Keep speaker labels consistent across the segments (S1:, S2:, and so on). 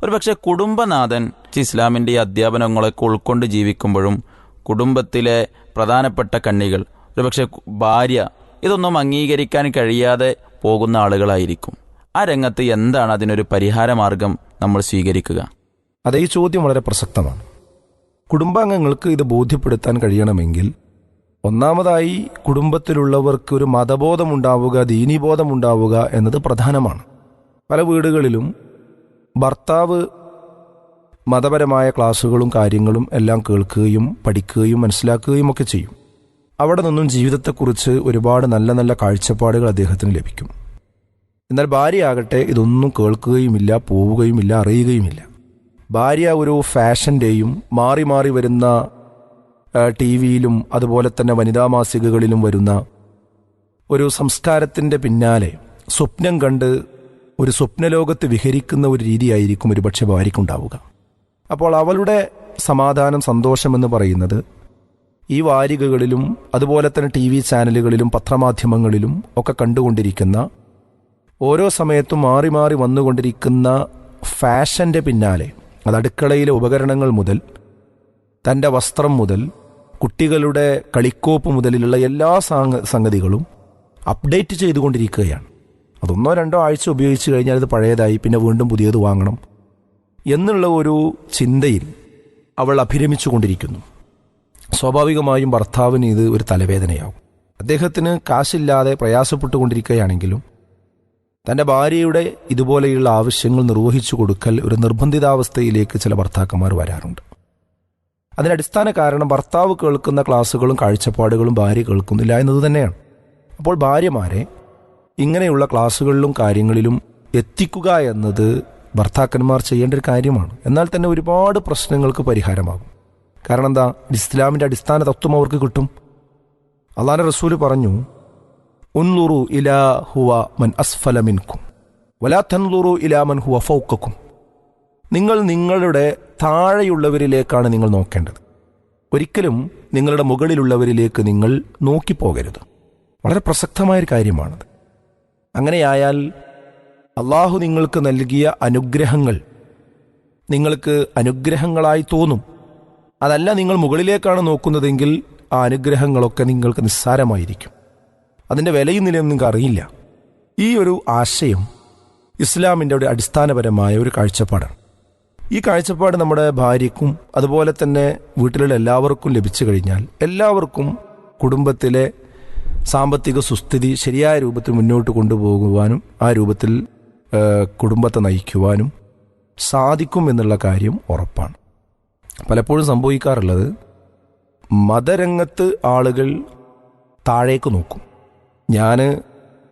S1: ഒരു പക്ഷേ കുടുംബനാഥൻ ഇസ്ലാമിൻ്റെ ഈ അധ്യാപനങ്ങളൊക്കെ ഉൾക്കൊണ്ട് ജീവിക്കുമ്പോഴും കുടുംബത്തിലെ പ്രധാനപ്പെട്ട കണ്ണികൾ, ഒരു പക്ഷേ ഭാര്യ, ഇതൊന്നും അംഗീകരിക്കാൻ കഴിയാതെ പോകുന്ന ആളുകളായിരിക്കും. ആ രംഗത്ത് എന്താണ് അതിനൊരു പരിഹാരമാർഗം നമ്മൾ സ്വീകരിക്കുക?
S2: അതേ ചോദ്യം വളരെ പ്രസക്തമാണ്. കുടുംബാംഗങ്ങൾക്ക് ഇത് ബോധ്യപ്പെടുത്താൻ കഴിയണമെങ്കിൽ ഒന്നാമതായി കുടുംബത്തിലുള്ളവർക്ക് ഒരു മതബോധമുണ്ടാവുക, ദീനീബോധമുണ്ടാവുക എന്നത് പ്രധാനമാണ്. പല വീടുകളിലും ഭർത്താവ് മതപരമായ ക്ലാസ്സുകളും കാര്യങ്ങളും എല്ലാം കേൾക്കുകയും പഠിക്കുകയും മനസ്സിലാക്കുകയും ഒക്കെ ചെയ്യും. അവിടെ നിന്നും ജീവിതത്തെക്കുറിച്ച് ഒരുപാട് നല്ല നല്ല കാഴ്ചപ്പാടുകൾ അദ്ദേഹത്തിന് ലഭിക്കും. എന്നാൽ ഭാര്യയാകട്ടെ ഇതൊന്നും കേൾക്കുകയുമില്ല, പോവുകയുമില്ല, അറിയുകയുമില്ല. ഭാര്യ ഒരു ഫാഷൻ്റെയും മാറി മാറി വരുന്ന ടി വിയിലും അതുപോലെ തന്നെ വനിതാ മാസികകളിലും വരുന്ന ഒരു സംസ്കാരത്തിൻ്റെ പിന്നാലെ സ്വപ്നം കണ്ട് ഒരു സ്വപ്നലോകത്ത് വിഹരിക്കുന്ന ഒരു രീതിയായിരിക്കും ഒരുപക്ഷെ ഭാര്യയ്ക്കുണ്ടാവുക. അപ്പോൾ അവളുടെ സമാധാനം, സന്തോഷമെന്ന് പറയുന്നത് ഈ വാരികകളിലും അതുപോലെ തന്നെ ടി വി ചാനലുകളിലും പത്രമാധ്യമങ്ങളിലും ഒക്കെ കണ്ടുകൊണ്ടിരിക്കുന്ന, ഓരോ സമയത്തും മാറി മാറി വന്നുകൊണ്ടിരിക്കുന്ന ഫാഷൻ്റെ പിന്നാലെ, അത് അടുക്കളയിലെ ഉപകരണങ്ങൾ മുതൽ തൻ്റെ വസ്ത്രം മുതൽ കുട്ടികളുടെ കളിക്കോപ്പ് മുതലുള്ള എല്ലാ സംഗതികളും അപ്ഡേറ്റ് ചെയ്തുകൊണ്ടിരിക്കുകയാണ്. അതൊന്നോ രണ്ടോ ആഴ്ച ഉപയോഗിച്ച് കഴിഞ്ഞാൽ അത് പഴയതായി, പിന്നെ വീണ്ടും പുതിയത് വാങ്ങണം എന്നുള്ള ഒരു ചിന്തയിൽ അവൾ അഭിരമിച്ചു കൊണ്ടിരിക്കുന്നു. സ്വാഭാവികമായും ഭർത്താവിന് ഇത് ഒരു തലവേദനയാകും. അദ്ദേഹത്തിന് കാശില്ലാതെ പ്രയാസപ്പെട്ടുകൊണ്ടിരിക്കുകയാണെങ്കിലും തൻ്റെ ഭാര്യയുടെ ഇതുപോലെയുള്ള ആവശ്യങ്ങൾ നിർവഹിച്ചു കൊടുക്കൽ ഒരു നിർബന്ധിതാവസ്ഥയിലേക്ക് ചില ഭർത്താക്കന്മാർ വരാറുണ്ട്. അതിനടിസ്ഥാന കാരണം ഭർത്താവ് കേൾക്കുന്ന ക്ലാസ്സുകളും കാഴ്ചപ്പാടുകളും ഭാര്യ കേൾക്കുന്നില്ല എന്നത് തന്നെയാണ്. അപ്പോൾ ഭാര്യമാരെ ഇങ്ങനെയുള്ള ക്ലാസ്സുകളിലും കാര്യങ്ങളിലും എത്തിക്കുക എന്നത് ഭർത്താക്കന്മാർ ചെയ്യേണ്ട ഒരു കാര്യമാണ്. എന്നാൽ തന്നെ ഒരുപാട് പ്രശ്നങ്ങൾക്ക് പരിഹാരമാകും. കാരണം എന്താ? ഇസ്ലാമിൻ്റെ അടിസ്ഥാന തത്വം അവർക്ക് കിട്ടും. അല്ലാഹുവിൻ്റെ റസൂൽ പറഞ്ഞു, ഉൻലുറു ഇലാ ഹുവ മൻ അസ്ഫല മിൻകും വലാ തൻലുറു ഇലാ മൻ ഹുവ ഫൗഖക്കും. നിങ്ങൾ നിങ്ങളുടെ താഴെയുള്ളവരിലേക്കാണ് നിങ്ങൾ നോക്കേണ്ടത്, ഒരിക്കലും നിങ്ങളുടെ മുകളിലുള്ളവരിലേക്ക് നിങ്ങൾ നോക്കിപ്പോകരുത്. വളരെ പ്രസക്തമായൊരു കാര്യമാണത്. അങ്ങനെയായാൽ അള്ളാഹു നിങ്ങൾക്ക് നൽകിയ അനുഗ്രഹങ്ങൾ നിങ്ങൾക്ക് അനുഗ്രഹങ്ങളായി തോന്നും. അതല്ല നിങ്ങൾ മുകളിലേക്കാണ് നോക്കുന്നതെങ്കിൽ ആ അനുഗ്രഹങ്ങളൊക്കെ നിങ്ങൾക്ക് നിസ്സാരമായിരിക്കും. അതിൻ്റെ വിലയും നിലയും നിങ്ങൾക്ക് അറിയില്ല. ഈ ഒരു ആശയം ഇസ്ലാമിൻ്റെ ഒരു അടിസ്ഥാനപരമായ ഒരു കാഴ്ചപ്പാടാണ്. ഈ കാഴ്ചപ്പാട് നമ്മുടെ ഭാര്യയ്ക്കും അതുപോലെ തന്നെ വീട്ടിലുള്ള എല്ലാവർക്കും ലഭിച്ചു കഴിഞ്ഞാൽ എല്ലാവർക്കും കുടുംബത്തിലെ സാമ്പത്തിക സുസ്ഥിതി ശരിയായ രൂപത്തിൽ മുന്നോട്ട് കൊണ്ടുപോകുവാനും ആ രൂപത്തിൽ കുടുംബത്തെ നയിക്കുവാനും സാധിക്കും എന്നുള്ള കാര്യം ഉറപ്പാണ്. പലപ്പോഴും സംഭവിക്കാറുള്ളത്, മതരംഗത്ത് ആളുകൾ താഴേക്ക് നോക്കും. ഞാൻ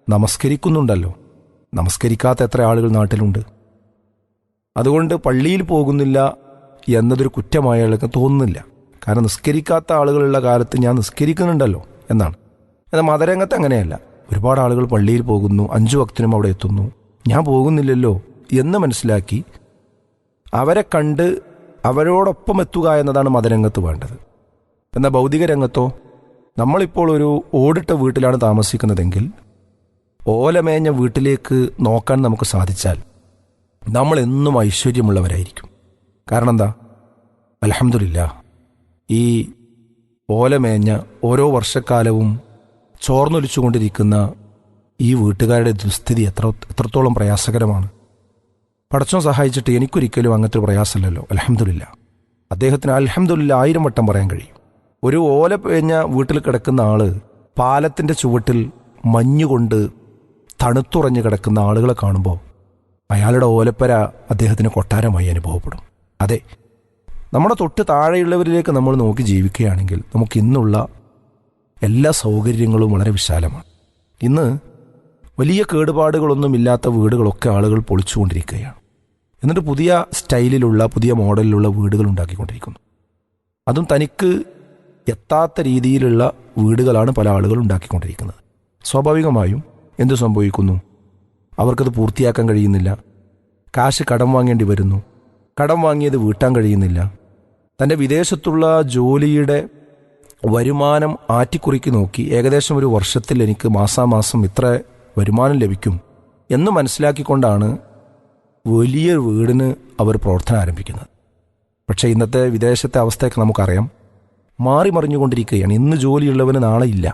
S2: നമസ്കരിക്കുന്നുണ്ടല്ലോ, നമസ്കരിക്കാത്ത എത്ര ആളുകൾ നാട്ടിലുണ്ട്, അതുകൊണ്ട് പള്ളിയിൽ പോകുന്നില്ല എന്നതൊരു കുറ്റമായ ആൾക്ക് തോന്നുന്നില്ല. കാരണം നിസ്കരിക്കാത്ത ആളുകളുള്ള കാലത്ത് ഞാൻ നിസ്കരിക്കുന്നുണ്ടല്ലോ എന്നാണ്. എന്നാൽ മതരംഗത്ത് അങ്ങനെയല്ല. ഒരുപാട് ആളുകൾ പള്ളിയിൽ പോകുന്നു, 5 വക്തിനും അവിടെ എത്തുന്നു, ഞാൻ പോകുന്നില്ലല്ലോ എന്ന് മനസ്സിലാക്കി അവരെ കണ്ട് അവരോടൊപ്പം എത്തുക എന്നതാണ് മതരംഗത്ത് വേണ്ടത്. എന്നാൽ ഭൗതിക രംഗത്തോ, നമ്മളിപ്പോൾ ഒരു ഓടിട്ട വീട്ടിലാണ് താമസിക്കുന്നതെങ്കിൽ ഓലമേഞ്ഞ വീട്ടിലേക്ക് നോക്കാൻ നമുക്ക് സാധിച്ചാൽ നമ്മൾ എന്നും ഐശ്വര്യമുള്ളവരായിരിക്കും. കാരണം എന്താ? അൽഹംദുലില്ലാ, ഈ ഓലമേഞ്ഞ ഓരോ വർഷക്കാലവും ചോർന്നൊലിച്ചുകൊണ്ടിരിക്കുന്ന ഈ വീട്ടുകാരുടെ ദുസ്ഥിതി എത്രത്തോളം പ്രയാസകരമാണ്. പടച്ചോൻ സഹായിച്ചിട്ട് എനിക്കൊരിക്കലും അങ്ങനത്തെ പ്രയാസമല്ലല്ലോ. അൽഹംദുലില്ലാ. അദ്ദേഹത്തിന് അൽഹംദുലില്ലാ 1000 വട്ടം പറയാൻ കഴിയും. ഒരു ഓല പേഞ്ഞ വീട്ടിൽ കിടക്കുന്ന ആള് പാലത്തിൻ്റെ ചുവട്ടിൽ മഞ്ഞുകൊണ്ട് തണുത്തുറഞ്ഞ് കിടക്കുന്ന ആളുകളെ കാണുമ്പോൾ അയാളുടെ ഓലപ്പര അദ്ദേഹത്തിന് കൊട്ടാരമായി അനുഭവപ്പെടും. അതെ, നമ്മുടെ തൊട്ട് താഴെയുള്ളവരിലേക്ക് നമ്മൾ നോക്കി ജീവിക്കുകയാണെങ്കിൽ നമുക്ക് ഇന്നുള്ള എല്ലാ സൗകര്യങ്ങളും വളരെ വിശാലമാണ്. ഇന്ന് വലിയ കേടുപാടുകളൊന്നുമില്ലാത്ത വീടുകളൊക്കെ ആളുകൾ പൊളിച്ചുകൊണ്ടിരിക്കുകയാണ്. എന്നിട്ട് പുതിയ സ്റ്റൈലിലുള്ള പുതിയ മോഡലിലുള്ള വീടുകൾ ഉണ്ടാക്കിക്കൊണ്ടിരിക്കുന്നു. അതും തനിക്ക് എത്താത്ത രീതിയിലുള്ള വീടുകളാണ് പല ആളുകൾ ഉണ്ടാക്കിക്കൊണ്ടിരിക്കുന്നത്. സ്വാഭാവികമായും എന്തു സംഭവിക്കുന്നു? അവർക്കത് പൂർത്തിയാക്കാൻ കഴിയുന്നില്ല. കാശ് കടം വാങ്ങേണ്ടി വരുന്നു. കടം വാങ്ങിയത് വീട്ടാൻ കഴിയുന്നില്ല. തൻ്റെ വിദേശത്തുള്ള ജോലിയുടെ വരുമാനം ആറ്റിക്കുറിക്ക് നോക്കി ഏകദേശം ഒരു വർഷത്തിൽ എനിക്ക് മാസാമാസം ഇത്ര വരുമാനം ലഭിക്കും എന്ന് മനസ്സിലാക്കിക്കൊണ്ടാണ് വലിയ വീടിന് അവർ പ്രവർത്തനം ആരംഭിക്കുന്നത്. പക്ഷേ ഇന്നത്തെ വിദേശത്തെ അവസ്ഥയൊക്കെ നമുക്കറിയാം, മാറി മറിഞ്ഞുകൊണ്ടിരിക്കുകയാണ്. ഇന്ന് ജോലിയുള്ളവന് നാളെ ഇല്ല.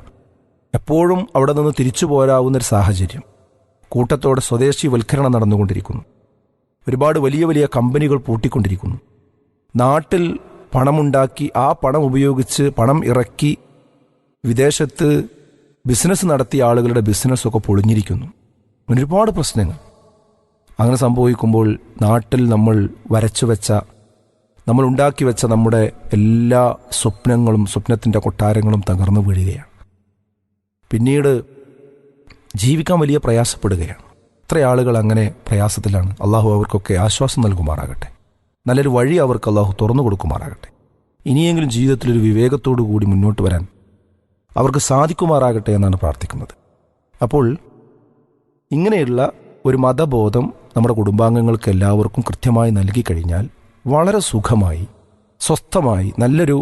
S2: എപ്പോഴും അവിടെ നിന്ന് തിരിച്ചു പോരാവുന്നൊരു സാഹചര്യം. കൂട്ടത്തോടെ സ്വദേശിവൽക്കരണം നടന്നുകൊണ്ടിരിക്കുന്നു. ഒരുപാട് വലിയ വലിയ കമ്പനികൾ പൂട്ടിക്കൊണ്ടിരിക്കുന്നു. നാട്ടിൽ പണമുണ്ടാക്കി ആ പണം ഉപയോഗിച്ച് പണം ഇറക്കി വിദേശത്ത് ബിസിനസ് നടത്തിയ ആളുകളുടെ ബിസിനസ്സൊക്കെ പൊളിഞ്ഞിരിക്കുന്നു. ഒരുപാട് പ്രശ്നങ്ങൾ. അങ്ങനെ സംഭവിക്കുമ്പോൾ നാട്ടിൽ നമ്മൾ വരച്ചു വെച്ച, നമ്മൾ ഉണ്ടാക്കി വെച്ച നമ്മുടെ എല്ലാ സ്വപ്നങ്ങളും, സ്വപ്നത്തിൻ്റെ കൊട്ടാരങ്ങളും തകർന്നു വീഴുകയാണ്. പിന്നീട് ജീവിക്കാൻ വലിയ പ്രയാസപ്പെടുകയാണ്. എത്ര ആളുകൾ അങ്ങനെ പ്രയാസത്തിലാണ്. അള്ളാഹു അവർക്കൊക്കെ ആശ്വാസം നൽകുമാറാകട്ടെ. നല്ലൊരു വഴി അവർക്ക് അള്ളാഹു തുറന്നു കൊടുക്കുമാറാകട്ടെ. ഇനിയെങ്കിലും ജീവിതത്തിലൊരു വിവേകത്തോടു കൂടി മുന്നോട്ട് വരാൻ അവർക്ക് സാധിക്കുമാറാകട്ടെ എന്നാണ് പ്രാർത്ഥിക്കുന്നത്. അപ്പോൾ ഇങ്ങനെയുള്ള ഒരു മതബോധം നമ്മുടെ കുടുംബാംഗങ്ങൾക്ക് എല്ലാവർക്കും കൃത്യമായി നൽകി കഴിഞ്ഞാൽ വളരെ സുഖമായി, സ്വസ്ഥമായി, നല്ലൊരു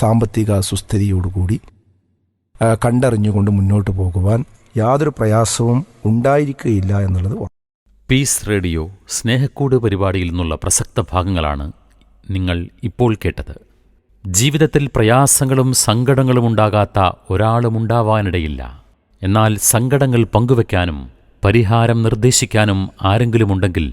S2: സാമ്പത്തിക സുസ്ഥിതിയോടുകൂടി കണ്ടറിഞ്ഞുകൊണ്ട് മുന്നോട്ട് പോകുവാൻ യാതൊരു പ്രയാസവും ഉണ്ടായിരിക്കുകയില്ല എന്നുള്ളത്.
S3: പീസ് റേഡിയോ സ്നേഹക്കൂട് പരിപാടിയിൽ നിന്നുള്ള പ്രസക്ത ഭാഗങ്ങളാണ് നിങ്ങൾ ഇപ്പോൾ കേട്ടത്. ജീവിതത്തിൽ പ്രയാസങ്ങളും സങ്കടങ്ങളും ഉണ്ടാകാത്ത ഒരാളുമുണ്ടാവാനിടയില്ല. എന്നാൽ സങ്കടങ്ങൾ പങ്കുവെക്കാനും പരിഹാരം നിർദ്ദേശിക്കാനും ആരെങ്കിലുമുണ്ടെങ്കിൽ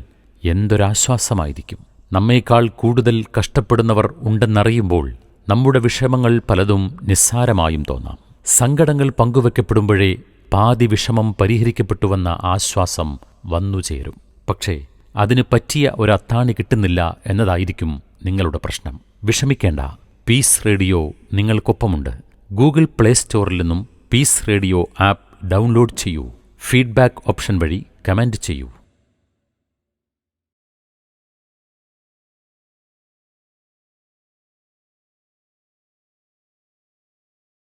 S3: എന്തൊരാശ്വാസമായിരിക്കും. നമ്മേക്കാൾ കൂടുതൽ കഷ്ടപ്പെടുന്നവർ ഉണ്ടെന്നറിയുമ്പോൾ നമ്മുടെ വിഷമങ്ങൾ പലതും നിസ്സാരമായും തോന്നാം. സങ്കടങ്ങൾ പങ്കുവെക്കപ്പെടുമ്പോഴേ പാതി വിഷമം പരിഹരിക്കപ്പെട്ടുവെന്ന ആശ്വാസം വന്നുചേരും. പക്ഷേ അതിന് പറ്റിയ ഒരത്താണി കിട്ടുന്നില്ല എന്നതായിരിക്കും നിങ്ങളുടെ പ്രശ്നം. വിഷമിക്കേണ്ട, പീസ് റേഡിയോ നിങ്ങൾക്കൊപ്പമുണ്ട്. ഗൂഗിൾ പ്ലേ സ്റ്റോറിൽ നിന്നും പീസ് റേഡിയോ ആപ്പ് ഡൗൺലോഡ് ചെയ്യൂ. ഫീഡ്ബാക്ക് ഓപ്ഷൻ വഴി കമന്റ് ചെയ്യൂ.